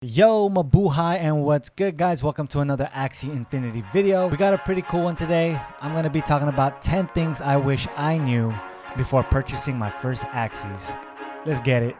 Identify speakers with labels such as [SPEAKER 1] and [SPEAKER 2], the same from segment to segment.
[SPEAKER 1] Yo, mabuhay, and what's good, guys? Welcome to another Axie Infinity video. We got a pretty cool one today. I'm going to be talking about 10 things I wish I knew before purchasing my first Axies. Let's get it.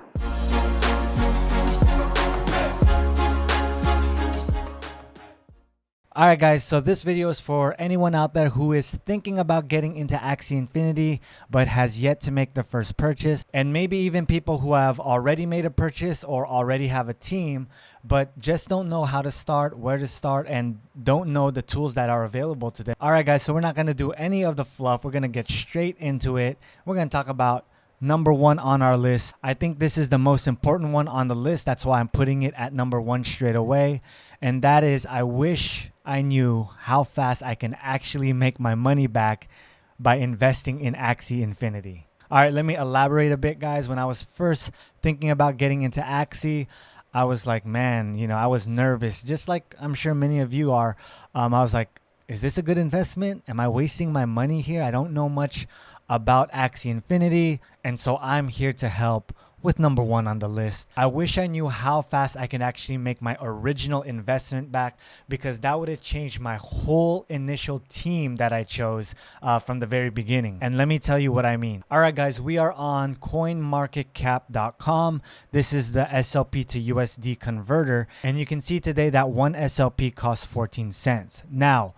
[SPEAKER 1] Alright guys, so this video is for anyone out there who is thinking about getting into Axie Infinity but has yet to make the first purchase, and maybe even people who have already made a purchase or already have a team but just don't know how to start, where to start, and don't know the tools that are available to them. Alright guys, so we're not going to do any of the fluff. We're going to get straight into it. We're going to talk about number one on our list. I think this is the most important one on the list. That's why I'm putting it at number one straight away. And that is, I wish I knew how fast I can actually make my money back by investing in Axie Infinity. All right, let me elaborate a bit, guys. When I was first thinking about getting into Axie, I was like, man, I was nervous, just like I'm sure many of you are. I was like, is this a good investment? Am I wasting my money here? I don't know much about Axie Infinity, and so I'm here to help with number one on the list. I wish I knew how fast I can actually make my original investment back, because that would have changed my whole initial team that I chose from the very beginning. And let me tell you what I mean. All right, guys, we are on coinmarketcap.com. This is the SLP to USD converter, and you can see today that one SLP costs 14 cents. Now,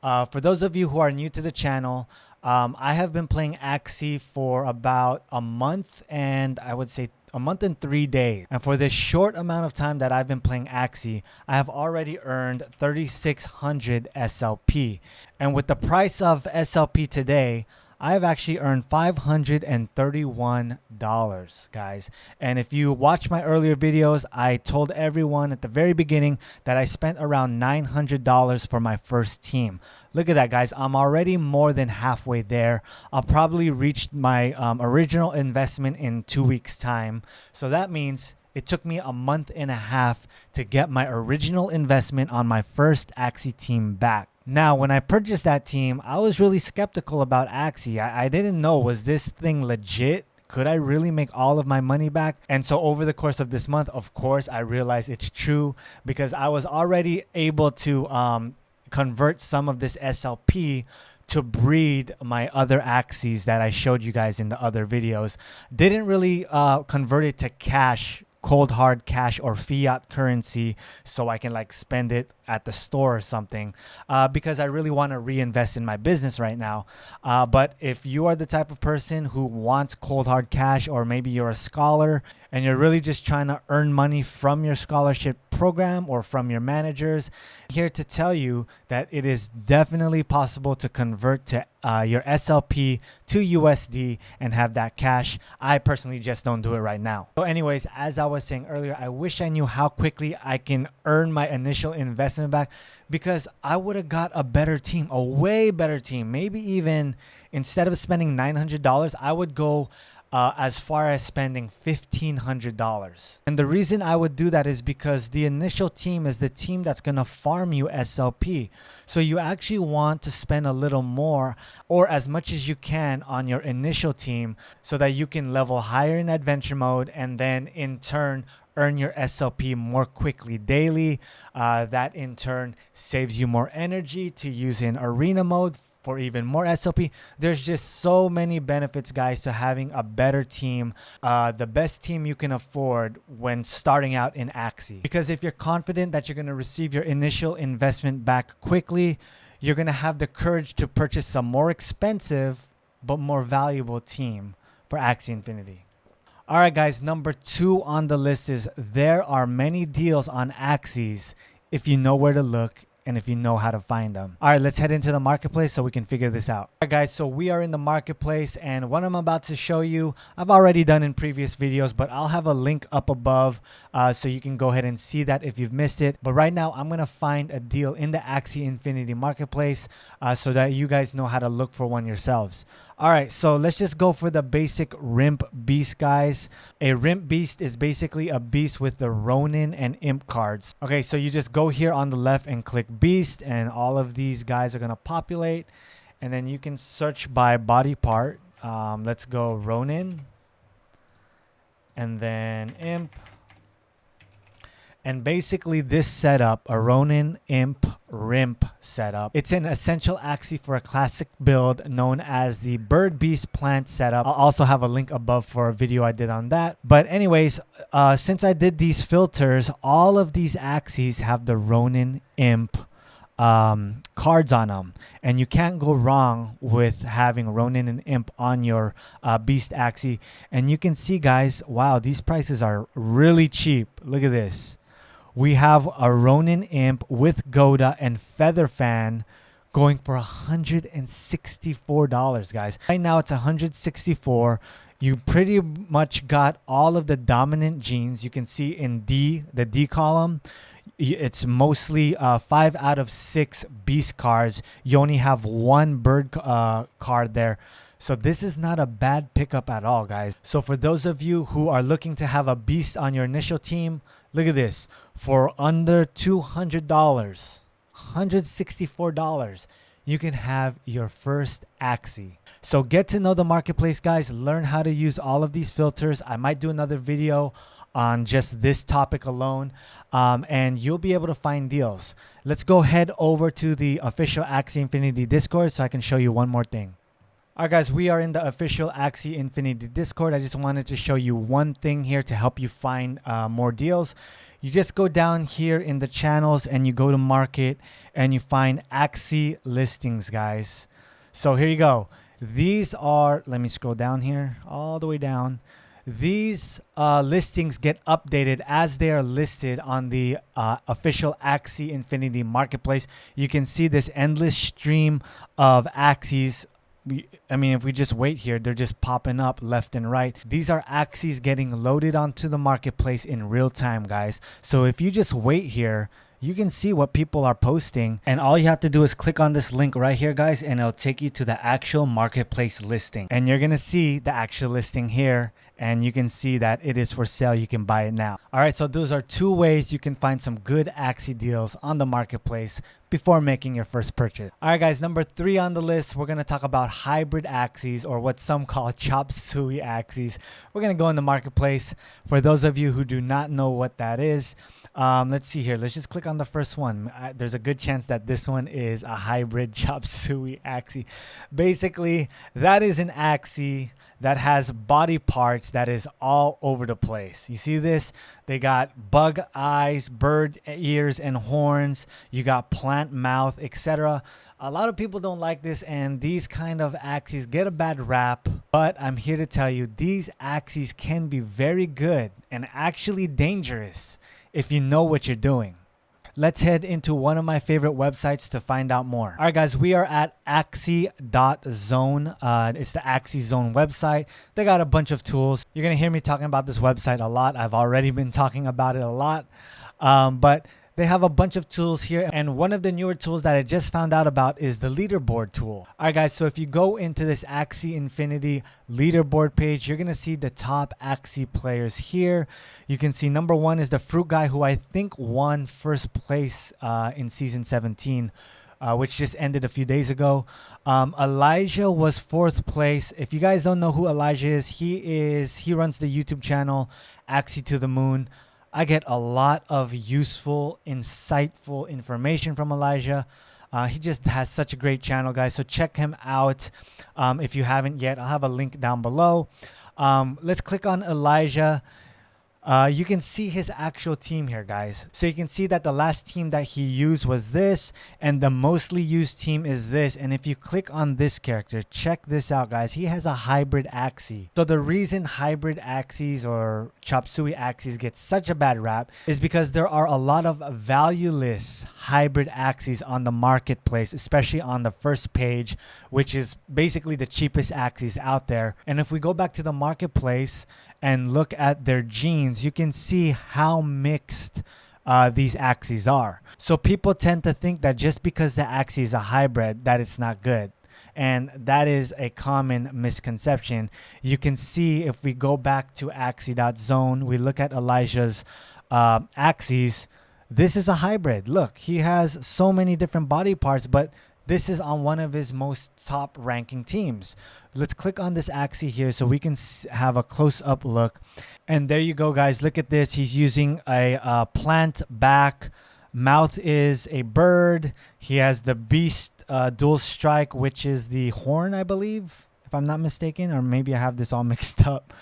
[SPEAKER 1] for those of you who are new to the channel, I have been playing Axie for about a month, and I would say a month and 3 days. And for this short amount of time that I've been playing Axie, I have already earned 3,600 SLP. And with the price of SLP today, I've actually earned $531, guys. And if you watch my earlier videos, I told everyone at the very beginning that I spent around $900 for my first team. Look at that, guys. I'm already more than halfway there. I'll probably reach my original investment in 2 weeks' time. So that means it took me a month and a half to get my original investment on my first Axie team back. Now, when I purchased that team, I was really skeptical about Axie. I didn't know, was this thing legit? Could I really make all of my money back? And so over the course of this month, of course, I realized it's true, because I was already able to convert some of this SLP to breed my other Axies that I showed you guys in the other videos. Didn't really convert it to cash, cold hard cash or fiat currency, so I can like spend it at the store or something, because I really want to reinvest in my business right now. But if you are the type of person who wants cold hard cash, or maybe you're a scholar and you're really just trying to earn money from your scholarship program or from your managers, I'm here to tell you that it is definitely possible to convert to your SLP to USD and have that cash. I personally just don't do it right now. So anyways, as I was saying earlier, I wish I knew how quickly I can earn my initial investment back, because I would have got a better team, a way better team. Maybe even instead of spending $900, I would go as far as spending $1,500. And the reason I would do that is because the initial team is the team that's going to farm you SLP. So you actually want to spend a little more, or as much as you can, on your initial team, so that you can level higher in adventure mode, and then in turn earn your SLP more quickly daily. That in turn saves you more energy to use in arena mode for even more SLP. There's just so many benefits, guys, to having a better team, the best team you can afford when starting out in Axie. Because if you're confident that you're going to receive your initial investment back quickly, you're going to have the courage to purchase a more expensive but more valuable team for Axie Infinity. All right, guys, number two on the list is there are many deals on Axies if you know where to look and if you know how to find them. All right, let's head into the marketplace so we can figure this out. All right, guys, so we are in the marketplace, and what I'm about to show you, I've already done in previous videos, but I'll have a link up above so you can go ahead and see that if you've missed it. But right now, I'm going to find a deal in the Axie Infinity marketplace so that you guys know how to look for one yourselves. All right, so let's just go for the basic Rimp Beast, guys. A Rimp Beast is basically a beast with the Ronin and Imp cards. Okay, so you just go here on the left and click Beast, and all of these guys are going to populate. And then you can search by body part. Let's go Ronin, and then Imp. And basically this setup, a Ronin Imp Rimp setup, it's an essential Axie for a classic build known as the Bird Beast Plant setup. I'll also have a link above for a video I did on that. But anyways, since I did these filters, all of these Axies have the Ronin Imp cards on them, and you can't go wrong with having Ronin and Imp on your Beast Axie. And you can see, guys, wow, these prices are really cheap. Look at this. We have a Ronin Imp with Goda and Feather Fan going for $164, guys. Right now it's $164. You pretty much got all of the dominant genes. You can see in D, the D column, it's mostly 5 out of 6 beast cards. You only have 1 bird card there. So this is not a bad pickup at all, guys. So for those of you who are looking to have a beast on your initial team, look at this. For under $200, $164, you can have your first Axie. So get to know the marketplace, guys. Learn how to use all of these filters. I might do another video on just this topic alone, and you'll be able to find deals. Let's go head over to the official Axie Infinity Discord so I can show you one more thing. All right, guys, we are in the official Axie Infinity Discord. I just wanted to show you one thing here to help you find more deals. You just go down here in the channels and you go to market and you find Axie listings, guys. So here you go. These are, let me scroll down here all the way down. These listings get updated as they are listed on the official Axie Infinity Marketplace. You can see this endless stream of Axies. I mean, if we just wait here, they're just popping up left and right. These are Axies getting loaded onto the marketplace in real time, guys. So if you just wait here, you can see what people are posting, and all you have to do is click on this link right here, guys, and it'll take you to the actual marketplace listing. And you're gonna see the actual listing here, and you can see that it is for sale. You can buy it now. All right, so those are 2 ways you can find some good Axie deals on the marketplace before making your first purchase. All right, guys, number 3 on the list, we're gonna talk about Hybrid Axies, or what some call Chop Suey Axies. We're gonna go in the marketplace. For those of you who do not know what that is, let's see here. Let's just click on the first one. There's a good chance that this one is a hybrid Chop Suey Axie. Basically, that is an Axie that has body parts that is all over the place. You see this? They got bug eyes, bird ears and horns. You got plant mouth, etc. A lot of people don't like this, and these kind of Axies get a bad rap. But I'm here to tell you, these Axies can be very good and actually dangerous if you know what you're doing. Let's head into one of my favorite websites to find out more. All right, guys, we are at Axie.zone. It's the Axie Zone website. They got a bunch of tools. You're going to hear me talking about this website a lot. I've already been talking about it a lot. But they have a bunch of tools here, and one of the newer tools that I just found out about is the leaderboard tool. All right, guys, so if you go into this Axie Infinity leaderboard page, you're going to see the top Axie players here. You can see number 1 is the Fruit Guy, who I think won first place in season 17, which just ended a few days ago. Elijah was 4th place. If you guys don't know who Elijah is, he runs the YouTube channel Axie to the Moon. I get a lot of useful, insightful information from Elijah. He just has such a great channel, guys. So check him out if you haven't yet. I'll have a link down below. Let's click on Elijah. You can see his actual team here, guys. So you can see that the last team that he used was this, and the mostly used team is this. And if you click on this character, check this out, guys. He has a Hybrid Axie. So the reason Hybrid Axies or Chop Suey Axies get such a bad rap is because there are a lot of valueless Hybrid Axies on the marketplace, especially on the first page, which is basically the cheapest Axies out there. And if we go back to the marketplace and look at their genes, you can see how mixed these Axies are. So people tend to think that just because the Axie is a hybrid, that it's not good. And that is a common misconception. You can see if we go back to Axie.zone, we look at Elijah's Axies. This is a hybrid. Look, he has so many different body parts, but This is on one of his most top ranking teams. Let's click on this Axie here so we can have a close-up look. And there you go, guys. Look at this. He's using a plant back. Mouth is a bird. He has the beast dual strike, which is the horn, I believe, if I'm not mistaken, or maybe I have this all mixed up.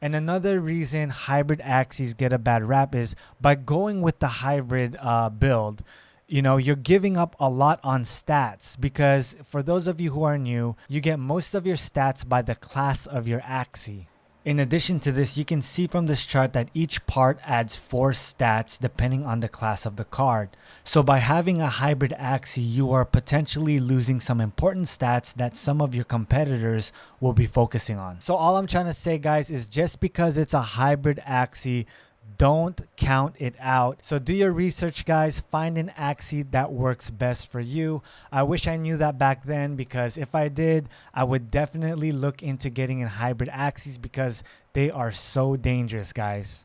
[SPEAKER 1] And another reason hybrid Axies get a bad rap is by going with the hybrid build, you know, you're giving up a lot on stats, because for those of you who are new, you get most of your stats by the class of your Axie. In addition to this, you can see from this chart that each part adds 4 stats depending on the class of the card. So by having a hybrid Axie, you are potentially losing some important stats that some of your competitors will be focusing on. So all I'm trying to say, guys, is just because it's a hybrid Axie, don't count it out. So do your research, guys. Find an Axie that works best for you. I wish I knew that back then, because if I did, I would definitely look into getting in hybrid Axies, because they are so dangerous, guys.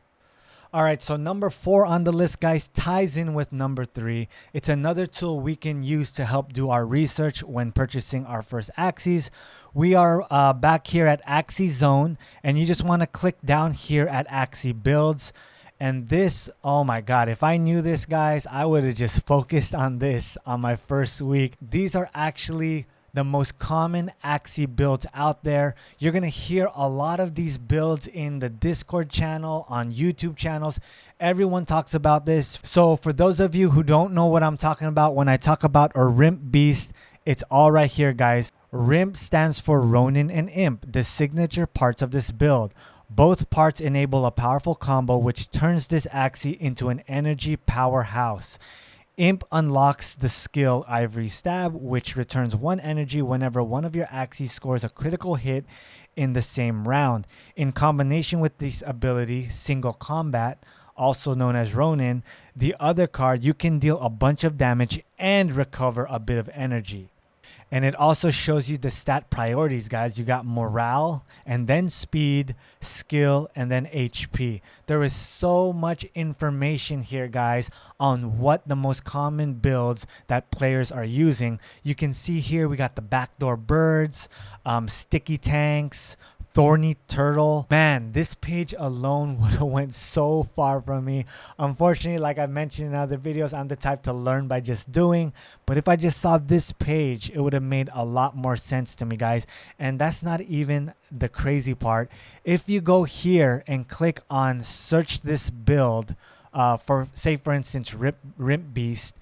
[SPEAKER 1] All right, so number 4 on the list, guys, ties in with number 3. It's another tool we can use to help do our research when purchasing our first Axies. We are back here at Axie Zone, and you just want to click down here at Axie Builds. And this, oh my God, if I knew this, guys, I would have just focused on this on my first week. These are actually the most common Axie builds out there. You're going to hear a lot of these builds in the Discord channel, on YouTube channels. Everyone talks about this. So for those of you who don't know what I'm talking about, when I talk about a Rimp Beast, it's all right here, guys. Rimp stands for Ronin and Imp, the signature parts of this build. Both parts enable a powerful combo which turns this Axie into an energy powerhouse. Imp unlocks the skill Ivory Stab, which returns 1 energy whenever one of your Axies scores a critical hit in the same round. In combination with this ability, Single Combat, also known as Ronin, the other card, you can deal a bunch of damage and recover a bit of energy. And it also shows you the stat priorities, guys. You got morale, and then speed, skill, and then HP. There is so much information here, guys, on what the most common builds that players are using. You can see here we got the Backdoor Birds, Sticky Tanks, Thorny Turtle. Man, this page alone would have went so far from me. Unfortunately, like I mentioned in other videos, I'm the type to learn by just doing. But if I just saw this page, it would have made a lot more sense to me, guys. And that's not even the crazy part. If you go here and click on search this build for, say, for instance, Rimp Beast,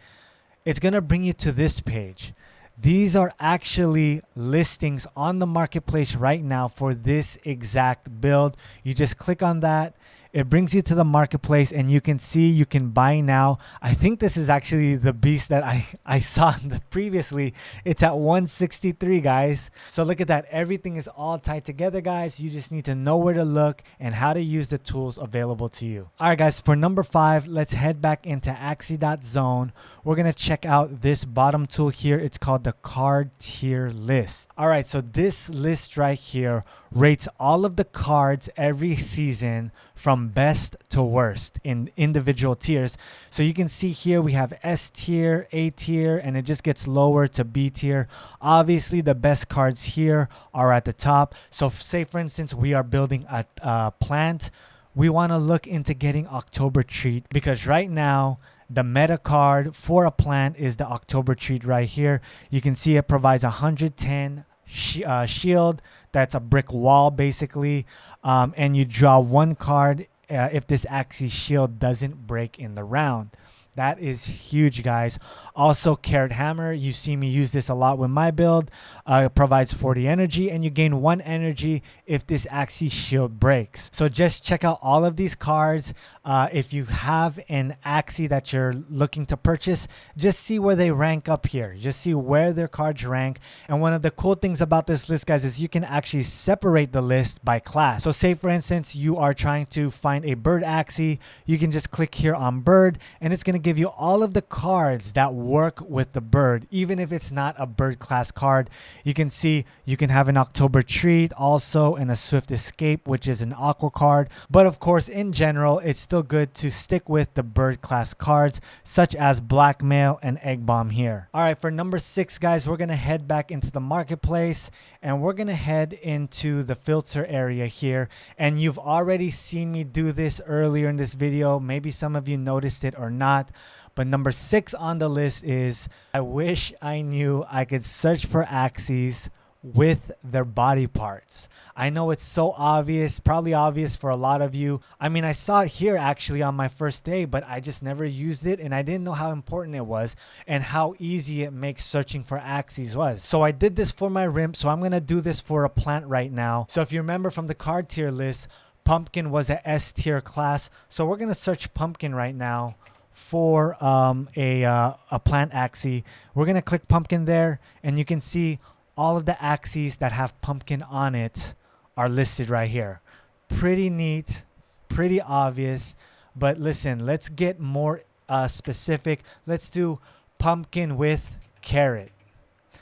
[SPEAKER 1] it's going to bring you to this page. These are actually listings on the marketplace right now for this exact build. You just click on that. It brings you to the marketplace, and you can see you can buy now. I think this is actually the beast that I saw previously. It's at 163, guys. So look at that. Everything is all tied together, guys. You just need to know where to look and how to use the tools available to you. All right, guys, for number 5, let's head back into Axie.zone. We're going to check out this bottom tool here. It's called the card tier list. All right, so this list right here rates all of the cards every season from best to worst in individual tiers. So you can see here we have S tier, A tier, and it just gets lower to B tier. Obviously, the best cards here are at the top. So say, for instance, we are building a plant. We want to look into getting October Treat, because right now, the meta card for a plant is the October Treat right here. You can see it provides 110 shield. That's a brick wall, basically. And you draw 1 card if this Axie shield doesn't break in the round. That is huge, guys. Also, Carrot Hammer. You see me use this a lot with my build. It provides 40 energy, and you gain 1 energy if this Axie shield breaks. So just check out all of these cards. If you have an Axie that you're looking to purchase, just see where they rank up here. Just see where their cards rank. And one of the cool things about this list, guys, is you can actually separate the list by class. So say, for instance, you are trying to find a bird Axie. You can just click here on bird, and it's going to give you all of the cards that work with the bird, even if it's not a bird class card. You can see you can have an October Treat also and a Swift Escape, which is an aqua card. But of course, in general, it's still good to stick with the bird class cards, such as Blackmail and Egg Bomb here. All right, for number 6, guys, we're going to head back into the marketplace and we're going to head into the filter area here. And you've already seen me do this earlier in this video. Maybe some of you noticed it or not. But number 6 on the list is, I wish I knew I could search for Axies with their body parts. I know it's so obvious, probably obvious for a lot of you. I mean, I saw it here actually on my first day, but I just never used it and I didn't know how important it was and how easy it makes searching for Axies was. So I did this for my RIMP, so I'm gonna do this for a plant right now. So if you remember from the card tier list, Pumpkin was a S tier class. So we're gonna search Pumpkin right now for a plant Axie. We're gonna click Pumpkin there and you can see all of the Axies that have Pumpkin on it are listed right here. Pretty neat, pretty obvious. But listen, let's get more specific. Let's do Pumpkin with Carrot.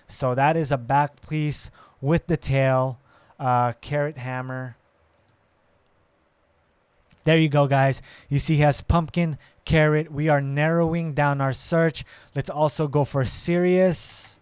[SPEAKER 1] So that is a back piece with the tail, Carrot Hammer. There you go, guys. You see he has Pumpkin, Carrot. We are narrowing down our search. Let's also go for Serious,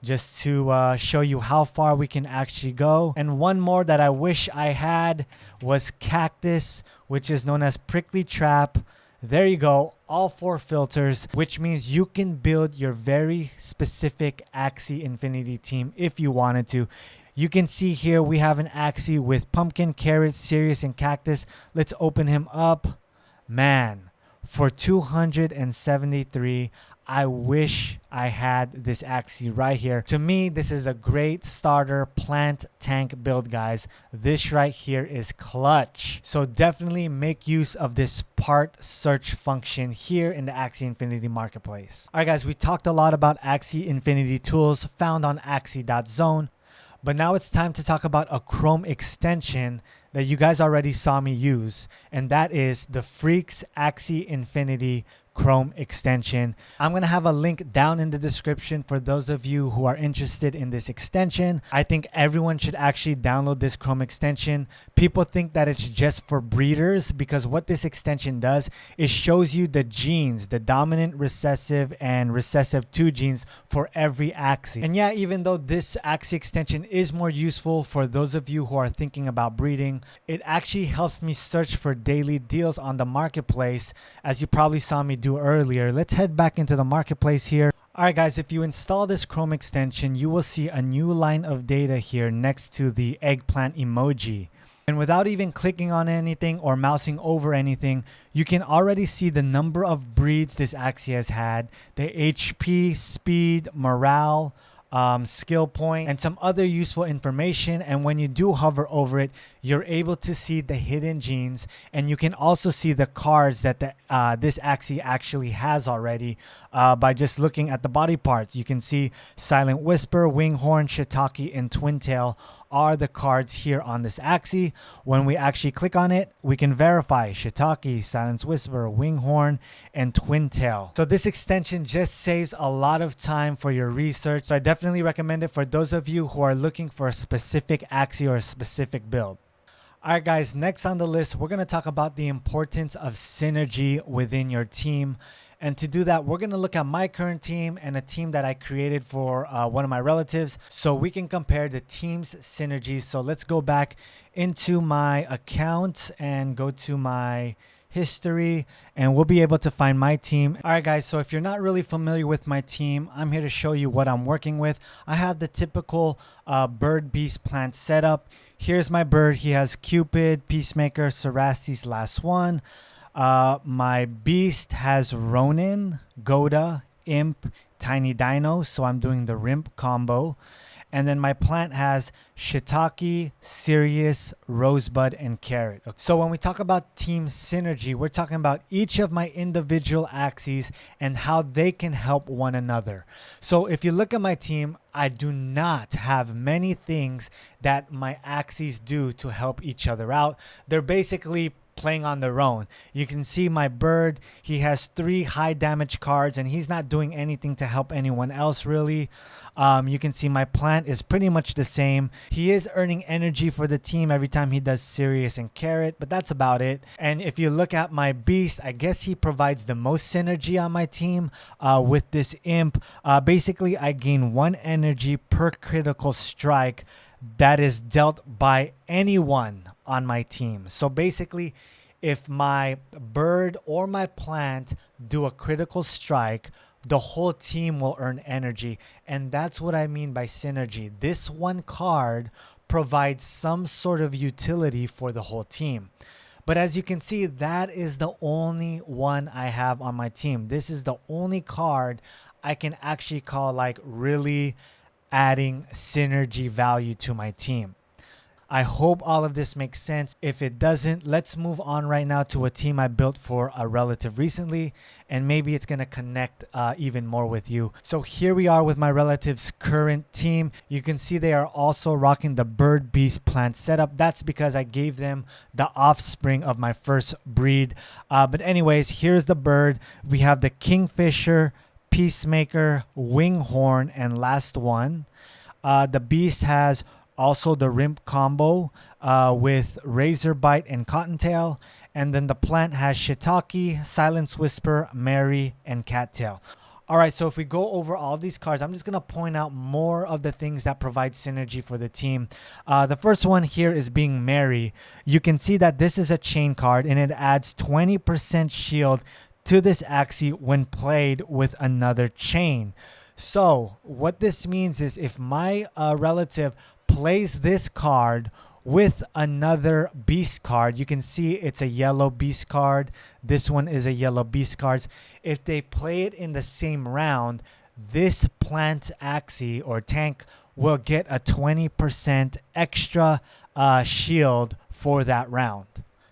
[SPEAKER 1] just to show you how far we can actually go. And one more that I wish I had was Cactus, which is known as Prickly Trap. There you go, all 4 filters, which means you can build your very specific Axie Infinity team if you wanted to. You can see here we have an Axie with Pumpkin, Carrot, Serious, and Cactus. Let's open him up. Man, for 273, I wish I had this Axie right here. To me, this is a great starter plant tank build, guys. This right here is clutch. So definitely make use of this part search function here in the Axie Infinity marketplace. All right, guys, we talked a lot about Axie Infinity tools found on axie.zone. But now it's time to talk about a Chrome extension that you guys already saw me use, and that is the Freaks Axie Infinity Chrome extension. I'm going to have a link down in the description for those of you who are interested in this extension. I think everyone should actually download this Chrome extension. People think that it's just for breeders because what this extension does is shows you the genes, the dominant, recessive, and recessive 2 genes for every Axie. And yeah, even though this Axie extension is more useful for those of you who are thinking about breeding, it actually helps me search for daily deals on the marketplace, as you probably saw me do earlier. Let's head back into the marketplace here. All right, guys, if you install this Chrome extension, you will see a new line of data here next to the eggplant emoji. And without even clicking on anything or mousing over anything, you can already see the number of breeds this Axie has had, the HP, speed, morale, skill point, and some other useful information. And when you do hover over it, you're able to see the hidden genes, and you can also see the cards that this Axie actually has already by just looking at the body parts. You can see Silent Whisper, Winghorn, Shiitake, and Twintail are the cards here on this Axie. When we actually click on it, we can verify Shiitake, Silent Whisper, Winghorn, and Twintail. So this extension just saves a lot of time for your research. So I definitely recommend it for those of you who are looking for a specific Axie or a specific build. All right, guys, next on the list, we're going to talk about the importance of synergy within your team. And to do that, we're going to look at my current team and a team that I created for one of my relatives, so we can compare the team's synergies. So let's go back into my account and go to my history, and we'll be able to find my team. All right, guys, so if you're not really familiar with my team, I'm here to show you what I'm working with. I have the typical bird beast plant setup. Here's my bird. He has Cupid, Peacemaker, Sarastes, last one. My beast has Ronin, Goda, Imp, Tiny Dino, so I'm doing the Rimp combo. And then my plant has Shiitake, Sirius, Rosebud, and Carrot. So when we talk about team synergy, we're talking about each of my individual Axies and how they can help one another. So if you look at my team, I do not have many things that my Axies do to help each other out. They're basically playing on their own. You can see my bird, he has 3 high damage cards and he's not doing anything to help anyone else really. You can see my plant is pretty much the same. He is earning energy for the team every time he does Sirius and Carrot, but that's about it. And if you look at my beast, I guess he provides the most synergy on my team with this imp. Basically, I gain 1 energy per critical strike that is dealt by anyone on my team. So basically, if my bird or my plant do a critical strike, the whole team will earn energy. And that's what I mean by synergy. This one card provides some sort of utility for the whole team. But as you can see, that is the only one I have on my team. This is the only card I can actually call like really adding synergy value to my team. I hope all of this makes sense. If it doesn't, let's move on right now to a team I built for a relative recently, and maybe it's going to connect even more with you. So here we are with my relative's current team. You can see they are also rocking the bird beast plant setup. That's because I gave them the offspring of my first breed. But anyways, here's the bird. We have the Kingfisher, Peacemaker, Winghorn, and last one. The beast has also the Rimp combo with Razorbite and Cottontail. And then the plant has Shiitake, Silence Whisper, Mary, and Cattail. All right, so if we go over all of these cards, I'm just going to point out more of the things that provide synergy for the team. The first one here is being Mary. You can see that this is a chain card, and it adds 20% shield to this Axie when played with another chain. So what this means is if my relative plays this card with another beast card, you can see it's a yellow beast card. This one is a yellow beast card. If they play it in the same round, this plant Axie or tank will get a 20% extra shield for that round.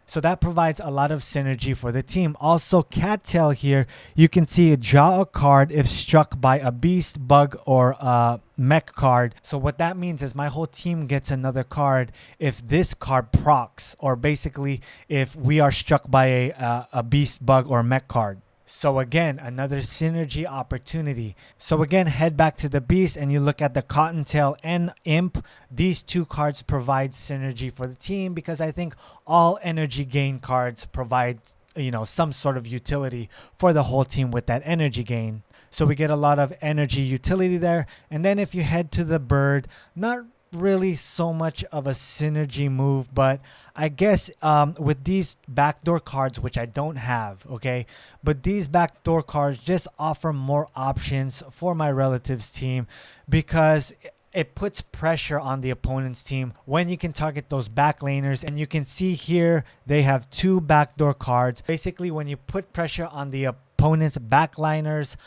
[SPEAKER 1] So that provides a lot of synergy for the team. Also, Cattail here, you can see draw a card if struck by a beast, bug, or mech card. So what that means is my whole team gets another card if this card procs, or basically if we are struck by a beast, bug, or mech card. So again, another synergy opportunity. So again, head back to the beast and you look at the Cottontail and Imp. These 2 cards provide synergy for the team because I think all energy gain cards provide, you know, some sort of utility for the whole team with that energy gain. So we get a lot of energy utility there. And then if you head to the bird, not really so much of a synergy move, but I guess with these backdoor cards, which I don't have, okay, but these backdoor cards just offer more options for my relatives team because it puts pressure on the opponent's team when you can target those backlaners. And you can see here they have 2 backdoor cards. Basically, when you put pressure on the opponent's backliners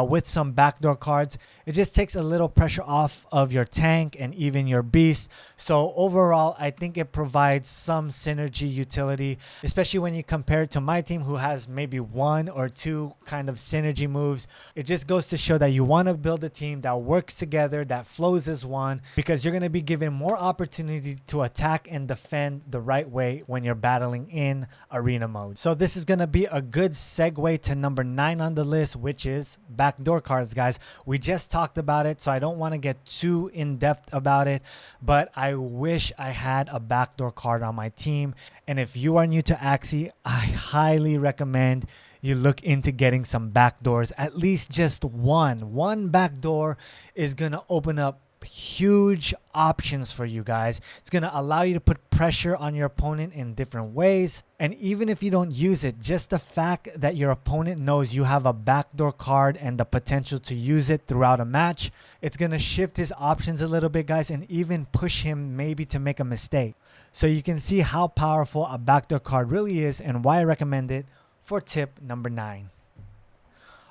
[SPEAKER 1] with some backdoor cards, it just takes a little pressure off of your tank and even your beast. So overall, I think it provides some synergy utility, especially when you compare it to my team who has maybe 1 or 2 kind of synergy moves. It just goes to show that you want to build a team that works together, that flows as one, because you're going to be given more opportunity to attack and defend the right way when you're battling in arena mode. So this is going to be a good segue to number 9 on the list, which is backdoor cards, guys. We just talked about it, so I don't want to get too in depth about it, but I wish I had a backdoor card on my team. And if you are new to Axie, I highly recommend you look into getting some backdoors. At least just one backdoor is gonna open up huge options for you guys. It's going to allow you to put pressure on your opponent in different ways. And even if you don't use it, just the fact that your opponent knows you have a backdoor card and the potential to use it throughout a match, it's going to shift his options a little bit, guys, and even push him maybe to make a mistake. So you can see how powerful a backdoor card really is and why I recommend it for tip number 9.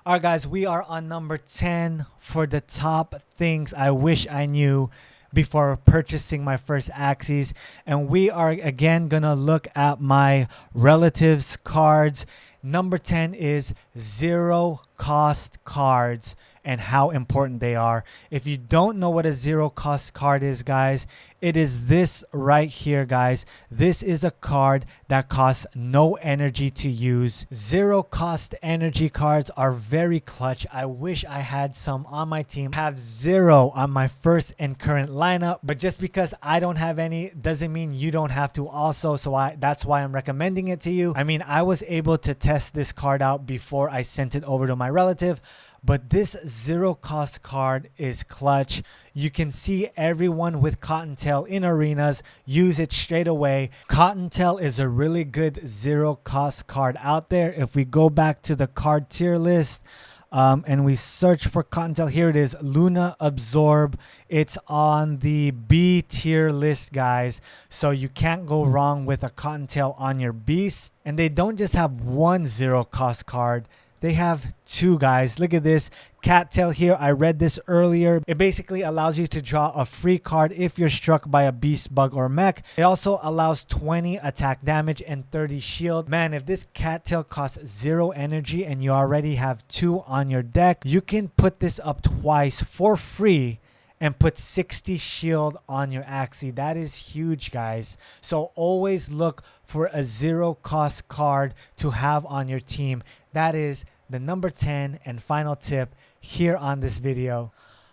[SPEAKER 1] All right, guys, we are on number 10 for the top things I wish I knew before purchasing my first Axies. And we are again going to look at my relatives cards. Number 10 is 0 cost cards and how important they are. If you don't know what a 0 cost card is, guys, It is this right here, guys. This is a card that costs no energy to use. Zero cost energy cards are very clutch. I wish I had some on my team. Have zero on my first and current lineup, but just because I don't have any doesn't mean you don't have to also. So that's why I'm recommending it to you. I mean, I was able to test this card out before I sent it over to my relative. But this zero cost card is clutch. You can see everyone with Cottontail in arenas use it straight away. Cottontail is a really good zero cost card out there. If we go back to the card tier list and we search for Cottontail, here it is, Luna Absorb. It's on the B tier list, guys. So you can't go wrong with a Cottontail on your beast. And they don't just have one zero cost card. They have two, guys. Look at this cattail here. I read this earlier. It basically allows you to draw a free card if you're struck by a beast, bug, or mech. It also allows 20 attack damage and 30 shield. Man, if this cattail costs 0 energy and you already have 2 on your deck, you can put this up twice for free and put 60 shield on your Axie. That is huge, guys. So always look for a zero cost card to have on your team. That is the number 10 and final tip here on this video.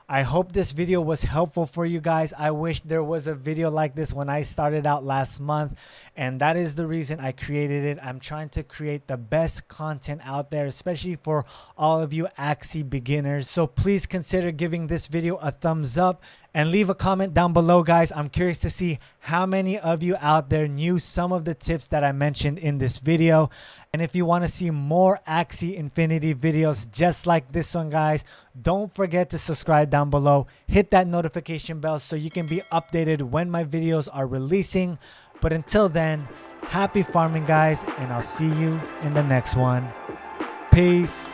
[SPEAKER 1] I hope this video was helpful for you guys. I wish there was a video like this when I started out last month, and that is the reason I created it. I'm trying to create the best content out there, especially for all of you Axie beginners. So please consider giving this video a thumbs up and leave a comment down below, guys. I'm curious to see how many of you out there knew some of the tips that I mentioned in this video. And if you want to see more Axie Infinity videos just like this one, guys, don't forget to subscribe down below. Hit that notification bell so you can be updated when my videos are releasing. But until then, happy farming, guys, and I'll see you in the next one. Peace.